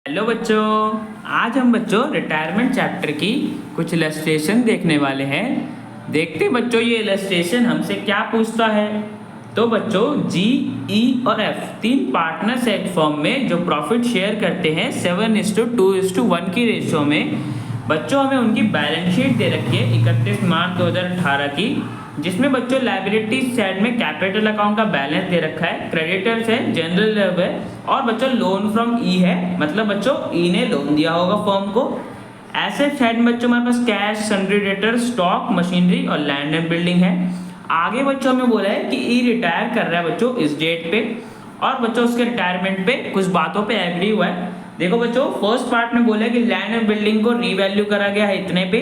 Hello बच्चों, आज हम बच्चों रिटायरमेंट चैप्टर की कुछ इलस्ट्रेशन देखने वाले हैं। देखते हैं बच्चों ये इलस्ट्रेशन हमसे क्या पूछता है। तो बच्चों जी, ई और एफ तीन पार्टनर्स एक फर्म में जो प्रॉफिट शेयर करते हैं 7:2:1 की रेशो में। बच्चों हमें उनकी बैलेंस शीट दे रखी है 31 मार्च 2018 की, जिसमें बच्चों लायबिलिटी साइड में कैपिटल अकाउंट का बैलेंस दे रखा है, क्रेडिटर्स है, जनरल रिजर्व है और बच्चों लोन फ्रॉम ई है, मतलब बच्चों ई ने लोन दिया होगा फर्म को। एसेट साइड में बच्चों हमारे पास cash, sundry debtor, stock, machinery और लैंड एंड बिल्डिंग है। आगे बच्चों हमें बोला है कि ई रिटायर कर रहा है बच्चों इस डेट पे, और बच्चों उसके रिटायरमेंट पे कुछ बातों पे एग्री हुआ है। देखो बच्चों, फर्स्ट पार्ट में बोला है कि लैंड एंड बिल्डिंग को रीवैल्यू करा गया है इतने पे,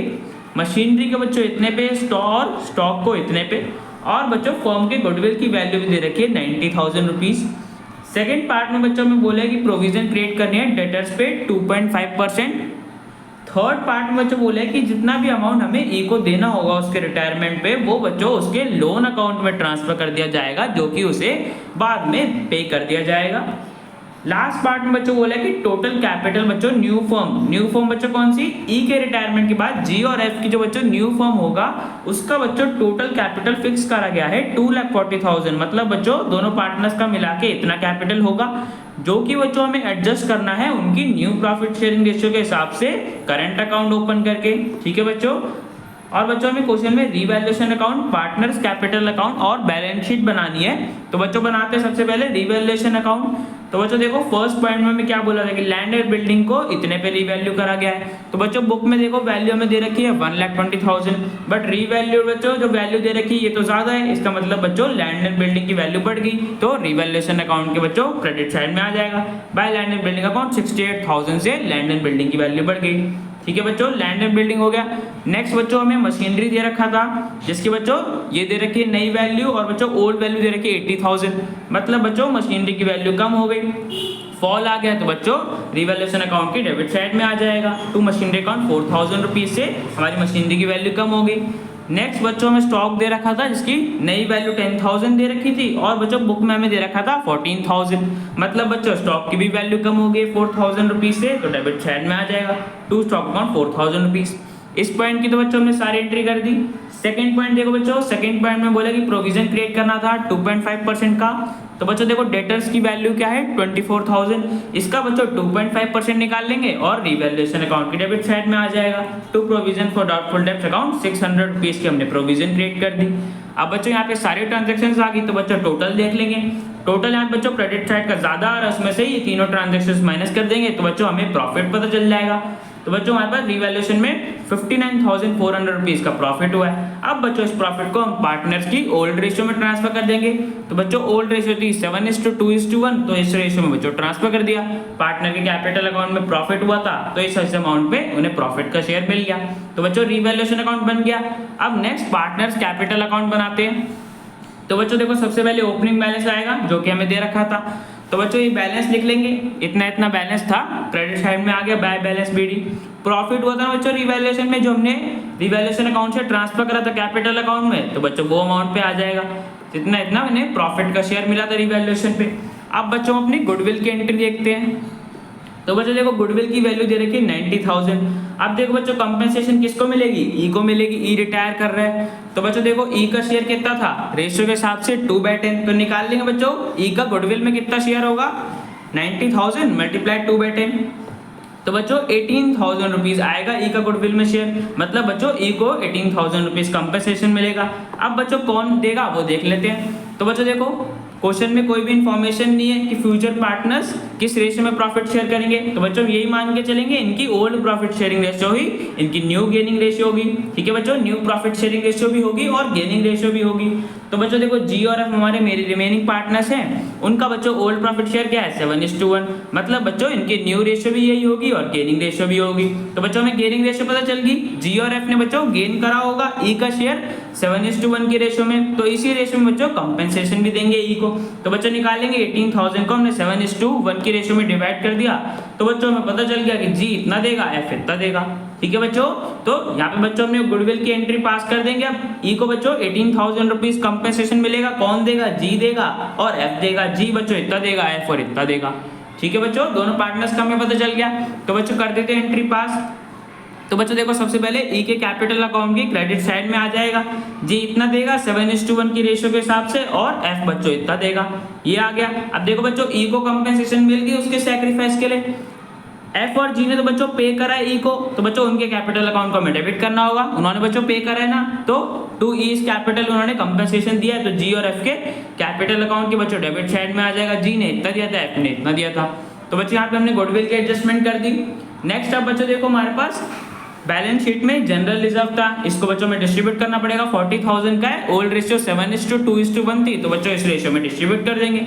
मशीनरी के बच्चों इतने पे, स्टॉक को इतने पे, और बच्चों फर्म के गुडविल की वैल्यू भी दे रखी है 90,000 रुपीज। सेकेंड पार्ट में बच्चों में बोला है कि प्रोविजन क्रिएट करनी है डेटर्स पे 2.5%। थर्ड पार्ट में बच्चों बोला है कि जितना भी अमाउंट हमें ई को देना होगा उसके रिटायरमेंट पे, वो बच्चों उसके लोन अकाउंट में ट्रांसफर कर दिया जाएगा, जो कि उसे बाद में पे कर दिया जाएगा। लास्ट पार्ट में बच्चों बोला कि टोटल कैपिटल बच्चों न्यू फर्म बच्चों कौन सी, ई के रिटायरमेंट के बाद जी और एफ की जो बच्चों न्यू फर्म होगा उसका बच्चों टोटल कैपिटल फिक्स करा गया है 2,40,000, मतलब बच्चों दोनों पार्टनर्स का मिला के इतना कैपिटल होगा, जो कि बच्चों हमें एडजस्ट करना है उनकी न्यू प्रॉफिट शेयरिंग रेशियो के हिसाब से करंट अकाउंट ओपन करके। ठीक है बच्चों, और बच्चों हमें क्वेश्चन में revaluation account, partners capital account और बैलेंस शीट बनानी है। तो बच्चों बनाते हैं सबसे पहले रीवैल्यूएशन अकाउंट। तो बच्चों देखो फर्स्ट पॉइंट में हमें क्या बोला था कि लैंड एंड बिल्डिंग को इतने पे रीवैल्यू करा गया है। तो बच्चों बुक में देखो वैल्यू हमें दे रखी है 1,20,000, बट रीवैल्यू बच्चों जो वैल्यू दे रखी है ये तो ज्यादा है, इसका मतलब बच्चों लैंड एंड बिल्डिंग की वैल्यू बढ़ गई, तो रीवैल्यूएशन अकाउंट के बच्चों क्रेडिट साइड में आ जाएगा। By land and building account 68,000 से लैंड एंड बिल्डिंग की वैल्यू बढ़ गई। ठीक है बच्चों, लैंड एंड बिल्डिंग हो गया। नेक्स्ट बच्चों हमें मशीनरी दे रखा था, जिसकी बच्चों ये दे रखी है नई वैल्यू, और बच्चों ओल्ड वैल्यू दे रखी है 80,000, मतलब बच्चों मशीनरी की वैल्यू कम हो गई, फॉल आ गया, तो बच्चों रिवैल्यूएशन अकाउंट की डेबिट साइड में आ जाएगा। टू मशीनरी अकाउंट 4,000 रुपीज से हमारी मशीनरी की वैल्यू कम हो गई। नेक्स्ट बच्चों हमें स्टॉक दे रखा था जिसकी नई वैल्यू 10,000 दे रखी थी, और बच्चों बुक में हमें दे रखा था 14,000, मतलब बच्चों स्टॉक की भी वैल्यू कम हो गई 4,000 रुपीज से, तो डेबिट साइड में आ जाएगा टू स्टॉक अकाउंट 4,000 रुपीज। इस पॉइंट की तो बच्चों हमने सारी एंट्री कर दी। सेकंड पॉइंट देखो बच्चों, सेकंड पॉइंट में बोला कि प्रोविजन क्रिएट करना था 2.5% का। तो बच्चों देखो डेटर्स की वैल्यू क्या है 24,000, इसका बच्चों 2.5% निकाल लेंगे और रिवैल्यूएशन अकाउंट की डेबिट साइड में आ जाएगा। To provision for doubtful debts account 600 rupees की हमने प्रोविजन क्रिएट कर दी। अब बच्चों यहाँ पे सारे ट्रांजेक्शन आ गई, तो बच्चों टोटल देख लेंगे। टोटल यहाँ बच्चों क्रेडिट साइड का ज्यादा आ रहा है, उसमें से ये तीनों ट्रांजेक्शन माइनस कर देंगे, तो बच्चों हमें प्रॉफिट पता चल जाएगा। तो बच्चों हमारे पास रिवैल्यूएशन में 59,400 रुपीज का प्रॉफिट हुआ है। अब बच्चों इस प्रॉफिट को हम पार्टनर्स की ओल्ड रेशियो में ट्रांसफर कर देंगे। तो बच्चों ओल्ड रेशियो थी 7:2:1, तो इस रेशियो में बच्चों ट्रांसफर कर दिया। पार्टनर के कैपिटल अकाउंट में प्रॉफिट हुआ था, तो इस अमाउंट पे उन्हें प्रॉफिट का शेयर मिल गया, तो बच्चों रिवैल्यूएशन अकाउंट बन गया। अब नेक्स्ट पार्टनर्स कैपिटल अकाउंट बनाते हैं। तो बच्चों देखो सबसे पहले ओपनिंग बैलेंस आएगा जो कि हमें दे रखा था, तो बच्चों ये बैलेंस लिख लेंगे, इतना इतना बैलेंस था, क्रेडिट साइड में आ गया बाय बैलेंस बीडी। प्रॉफिट हुआ था बच्चों रिवैल्यूएशन में, जो हमने रिवैल्यूएशन अकाउंट से ट्रांसफर करा था कैपिटल अकाउंट में, तो बच्चों वो अमाउंट पे आ जाएगा, इतना इतना मैंने प्रॉफिट का शेयर मिला था रिवैल्यूएशन पे। अब बच्चों अपनी गुडविल की एंट्री देखते हैं। तो बच्चों देखो गुडविल की वैल्यू दे रखी है 90,000। अब देखो बच्चों कंपेंसेशन किसको मिलेगी, ई को मिलेगी, ई रिटायर कर रहा है। तो बच्चों देखो ई का शेयर कितना था, रेशियो के हिसाब से 2/10, तो निकाल लेंगे बच्चों ई का गुडविल में कितना शेयर होगा, 90,000 मल्टीप्लाई 2/10, तो बच्चों 18,000 रुपीज आएगा ई का गुडविल में शेयर, मतलब बच्चों ई को 18,000 रुपीज कंपेंसेशन मिलेगा। अब बच्चों कौन देगा वो देख लेते हैं। तो बच्चों देखो क्वेश्चन में कोई भी इंफॉर्मेशन नहीं है कि फ्यूचर पार्टनर्स किस रेशियो में प्रॉफिट शेयर करेंगे, तो बच्चों यही मान के चलेंगे इनकी ओल्ड प्रॉफिट शेयरिंग रेशियो ही इनकी न्यू गेनिंग रेशियो होगी। ठीक है बच्चों, न्यू प्रॉफिट शेयरिंग रेशियो भी होगी और गेनिंग रेशियो भी होगी। तो बच्चों देखो जी और एफ हमारे मेरे रिमेनिंग पार्टनर्स हैं, उनका बच्चों ओल्ड प्रॉफिट शेयर क्या है 7:1, मतलब बच्चों इनकी न्यू रेशियो भी यही होगी और गेनिंग रेशियो भी होगी। तो बच्चों हमें गेनिंग रेशियो पता चल गई, जी और एफ ने बच्चों गेन करा होगा ई का शेयर 7:1 की रेशियो में, तो इसी रेशियो में बच्चों कंपेंसेशन भी देंगे ई को। तो बच्चों निकालेंगे 18,000 को हमने 7:1 की रेशियो में डिवाइड कर दिया, तो बच्चों हमें पता चल गया कि जी इतना देगा, एफ इतना देगा। ठीक है बच्चों, तो यहाँ पे बच्चों हमने गुडविल की एंट्री पास कर देंगे। अब ई को बच्चों 18,000 रुपीज कंपेंसेशन मिलेगा, कौन देगा, जी देगा और एफ देगा। जी बच्चों इतना देगा, एफ और इतना देगा। ठीक है बच्चों, दोनों पार्टनर्स का हमें पता चल गया। तो बच्चों कर देते हैं एंट्री पास। तो बच्चों देखो सबसे पहले ई के कैपिटल अकाउंट की क्रेडिट साइड में आ जाएगा, जी इतना देगा 7:1 की रेशियो के हिसाब से, और एफ बच्चों इतना देगा, ये आ गया। अब देखो बच्चों ई को कंपेंसेशन मिल गई उसके सैक्रिफाइस के लिए, एफ और जी ने तो बच्चों पे करा है ई को, तो बच्चों उनके कैपिटल अकाउंट को हमें डेबिट करना होगा, उन्होंने बच्चों पे करा है ना, तो टू ई इज कैपिटल उन्होंने कंपेंसेशन दिया है, तो जी और एफ के कैपिटल अकाउंट की बच्चों डेबिट साइड में आ जाएगा, जी ने इतना दिया था, एफ ने इतना दिया था। तो बच्चों यहाँ पे हमने गुडविल की एडजस्टमेंट कर दी। नेक्स्ट अब बच्चों देखो हमारे पास बैलेंस शीट में जनरल रिजर्व था, इसको बच्चों में डिस्ट्रीब्यूट करना पड़ेगा। 40,000 का है, ओल्ड रेशियो 7:2:1 थी, तो बच्चों इस रेशियो में डिस्ट्रीब्यूट कर देंगे,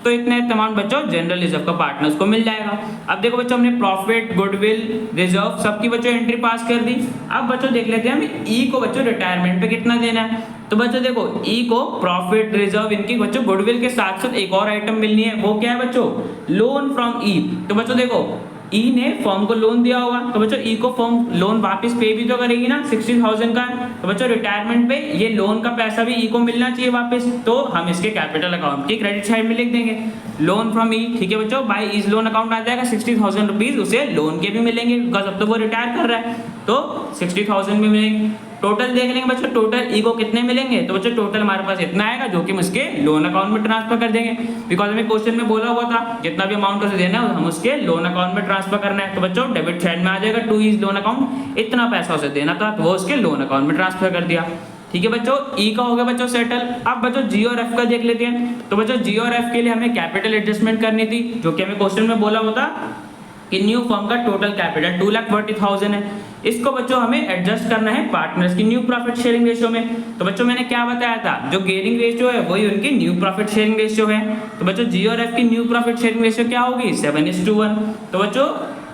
तो इतने अमाउंट बच्चों जनरल रिजर्व का पार्टनर्स को मिल जाएगा। अब देखो बच्चों हमने प्रॉफिट, गुडविल, रिजर्व सबकी बच्चों एंट्री पास कर दी। अब बच्चों देख लेते हैं हमें ई को बच्चों रिटायरमेंट पे कितना देना है। तो बच्चों देखो ई को प्रॉफिट, रिजर्व, इनकी बच्चों गुडविल के साथ साथ एक और आइटम मिलनी है, वो क्या है बच्चों, लोन फ्रॉम ई। तो बच्चों देखो ई ने फर्म को लोन दिया होगा, तो बच्चों ई को फर्म लोन वापस पे भी तो करेगी ना, 60,000 का है, तो बच्चों रिटायरमेंट पे ये लोन का पैसा भी ई को मिलना चाहिए वापस, तो हम इसके कैपिटल अकाउंट की क्रेडिट साइड में लिख देंगे लोन फ्रॉम ई। ठीक है बच्चों, बाय इज लोन अकाउंट आ जाएगा, 60,000 रुपीज उसे लोन के भी मिलेंगे, बिकॉज अब तो वो रिटायर कर रहा है, तो 60,000 भी मिलेंगे। टोटल देख लेंगे बच्चों, टोटल ई को कितने मिलेंगे, तो बच्चों टोटल हमारे पास इतना आएगा, जो कि हम उसके लोन अकाउंट में ट्रांसफर कर देंगे, बिकॉज हमें क्वेश्चन में बोला हुआ था जितना भी अमाउंट उसे देना है हम उसके लोन अकाउंट में ट्रांसफर करना है। तो बच्चों डेबिट साइड में आ जाएगा, टू इज लोन अकाउंट, इतना पैसा उसे देना था, तो वो उसके लोन अकाउंट में ट्रांसफर कर दिया। ठीक है बच्चों, ई का हो गया बच्चों सेटल। अब बच्चों जी और एफ का देख लेते हैं। तो बच्चों जी और एफ के लिए हमें कैपिटल एडजस्टमेंट करनी थी, जो कि हमें क्वेश्चन में बोला होता कि न्यू फर्म का टोटल कैपिटल 2,40,000 है, इसको बच्चों हमें एडजस्ट करना है पार्टनर्स की न्यू प्रॉफिट शेयरिंग रेशियो में। तो बच्चों मैंने क्या बताया था, जो गेयरिंग रेशियो है वही उनकी न्यू प्रॉफिट शेयरिंग रेशियो है। तो बच्चों जी और एफ की न्यू प्रॉफिट शेयरिंग रेशियो क्या होगी, 7:1। तो बच्चों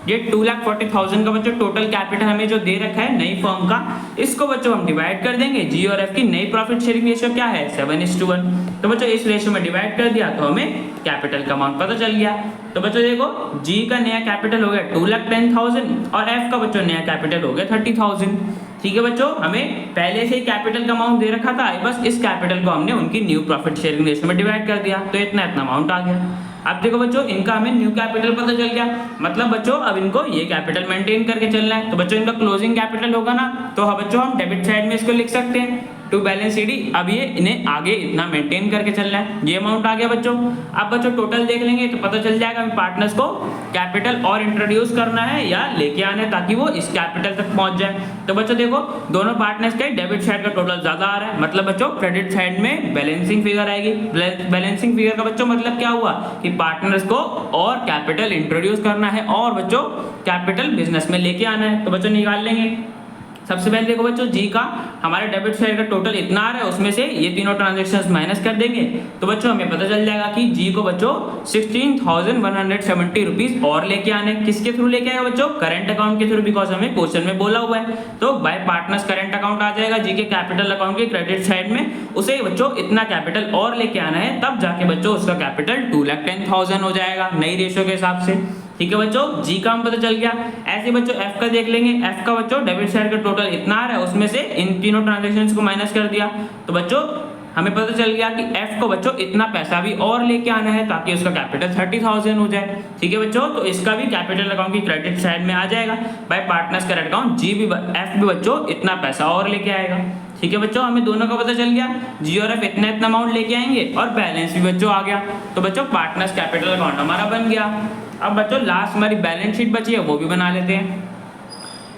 ये 2,40,000 का बच्चों टोटल कैपिटल हमें जो दे रखा है नई फर्म का, इसको बच्चों हम डिवाइड कर देंगे, जी और एफ की नई प्रॉफिट शेयरिंग रेशियो क्या है, 7:1। तो बच्चों इस रेशियो में डिवाइड कर दिया तो हमें कैपिटल का अमाउंट पता चल गया। तो बच्चों देखो जी का नया कैपिटल हो गया 2,10,000 और एफ का बच्चों नया कैपिटल हो गया 30,000। ठीक है बच्चों, हमें पहले से ही कैपिटल का अमाउंट दे रखा था, बस इस कैपिटल को हमने उनकी न्यू प्रॉफिट शेयरिंग रेशियो में डिवाइड कर दिया, तो इतना अमाउंट आ गया। अब देखो बच्चों इनका हमें न्यू कैपिटल पता चल गया, मतलब बच्चों अब इनको ये कैपिटल मेंटेन करके चलना है। तो बच्चों इनका क्लोजिंग कैपिटल होगा ना, तो हाँ बच्चों हम डेबिट साइड में इसको लिख सकते हैं टू बैलेंस ईडी। अब ये इन्हें आगे इतना मेंटेन करके चलना है, ये अमाउंट आ गया बच्चों। अब बच्चों टोटल देख लेंगे तो पता चल जाएगा पार्टनर्स को कैपिटल और इंट्रोड्यूस करना है या लेके आना है, ताकि वो इस कैपिटल तक पहुंच जाए। तो बच्चों देखो दोनों पार्टनर्स के डेबिट साइड का टोटल ज्यादा आ रहा है, मतलब बच्चों क्रेडिट साइड में बैलेंसिंग फिगर आएगी। बैलेंसिंग फिगर का बच्चों मतलब क्या हुआ कि पार्टनर्स को और कैपिटल इंट्रोड्यूस करना है और बच्चों कैपिटल बिजनेस में लेके आना है। तो बच्चों निकाल लेंगे। सबसे पहले देखो बच्चों जी का हमारे डेबिट साइड का टोटल इतना आ रहा है, उसमें से ये तीनों ट्रांजैक्शंस माइनस कर देंगे, तो बच्चों हमें पता चल जाएगा कि जी को बच्चों 16,170 रुपीज और लेके आने। किसके थ्रू लेके आएगा बच्चों, करंट अकाउंट के थ्रू, बिकॉज हमें क्वेश्चन में बोला हुआ है। तो बाय पार्टनर्स करंट अकाउंट आ जाएगा जी के कैपिटल अकाउंट के क्रेडिट साइड में, उसे बच्चों इतना कैपिटल और लेके आना है, तब जाके बच्चों उसका कैपिटल 2,10,000 हो जाएगा नई रेशियो के हिसाब से। ठीक है बच्चों, जी का हम पता चल गया। ऐसे बच्चों एफ का देख लेंगे। एफ का बच्चों डेबिट साइड का टोटल इतना आ रहा है, उसमें से इन तीनों ट्रांजैक्शंस को माइनस कर दिया, तो बच्चों हमें पता चल गया कि एफ को बच्चों इतना पैसा भी और लेके आना है, ताकि उसका कैपिटल 30,000 हो जाए। ठीक है बच्चों, तो इसका भी कैपिटल अकाउंट की क्रेडिट साइड में आ जाएगा बाय पार्टनर्स करंट अकाउंट। जी भी एफ भी बच्चों इतना पैसा और लेके आएगा। ठीक है बच्चों, हमें दोनों का पता चल गया, जी और एफ इतना अमाउंट लेके आएंगे और बैलेंस भी बच्चों आ गया। तो बच्चों पार्टनर्स कैपिटल अकाउंट हमारा बन गया। अब बच्चों लास्ट हमारी बैलेंस शीट बची है, वो भी बना लेते हैं।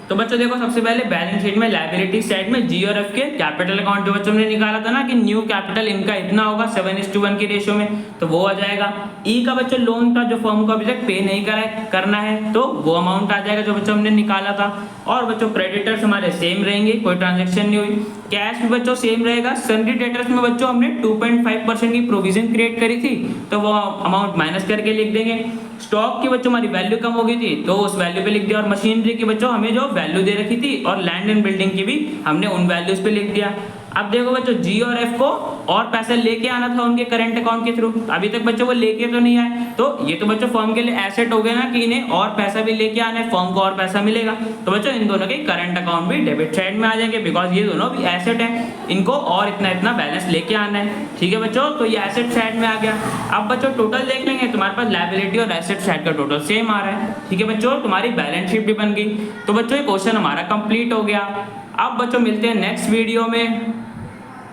तो बच्चों देखो सबसे पहले बैलेंस शीट में लायबिलिटी साइड में जी और एफ के कैपिटल अकाउंट जो बच्चों ने निकाला था ना कि न्यू कैपिटल इनका इतना होगा 7:1 की रेशियो में, तो वो आ जाएगा। ई का बच्चों लोन था जो फर्म को अभी तक पे नहीं करना है, तो वो अमाउंट आ जाएगा जो बच्चों हमने निकाला था। और बच्चों क्रेडिटर्स हमारे सेम रहेंगे, कोई ट्रांजेक्शन नहीं हुई। कैश भी बच्चों सेम रहेगा। सन्ड्री डेटर्स में बच्चों हमने 2.5% की प्रोविजन क्रिएट करी थी, तो वो अमाउंट माइनस करके लिख देंगे। स्टॉक की बच्चों हमारी वैल्यू कम हो गई थी, तो उस वैल्यू पे लिख दिया। और मशीनरी की बच्चों हमें जो वैल्यू दे रखी थी और लैंड एंड बिल्डिंग की भी हमने उन वैल्यूज पे लिख दिया। अब देखो बच्चों जी और एफ को और पैसा लेके आना था उनके करंट अकाउंट के थ्रू, अभी तक बच्चों वो लेके तो नहीं आए, तो ये तो बच्चों फर्म के लिए एसेट हो गया ना कि इन्हें और पैसा भी लेके आना है, फर्म को और पैसा मिलेगा। तो बच्चों इन दोनों के करंट अकाउंट भी डेबिट साइड में आ जाएंगे, बिकॉज ये दोनों भी एसेट है, इनको और इतना इतना बैलेंस लेके आना है। ठीक है बच्चों, तो ये एसेट साइड में आ गया। अब बच्चों टोटल देख लेंगे, तुम्हारे पास लायबिलिटी और एसेट साइड का टोटल सेम आ रहा है। ठीक है बच्चों, तुम्हारी बैलेंस शीट भी बन गई। तो बच्चों ये क्वेश्चन हमारा कंप्लीट हो गया। अब बच्चों मिलते हैं नेक्स्ट वीडियो में।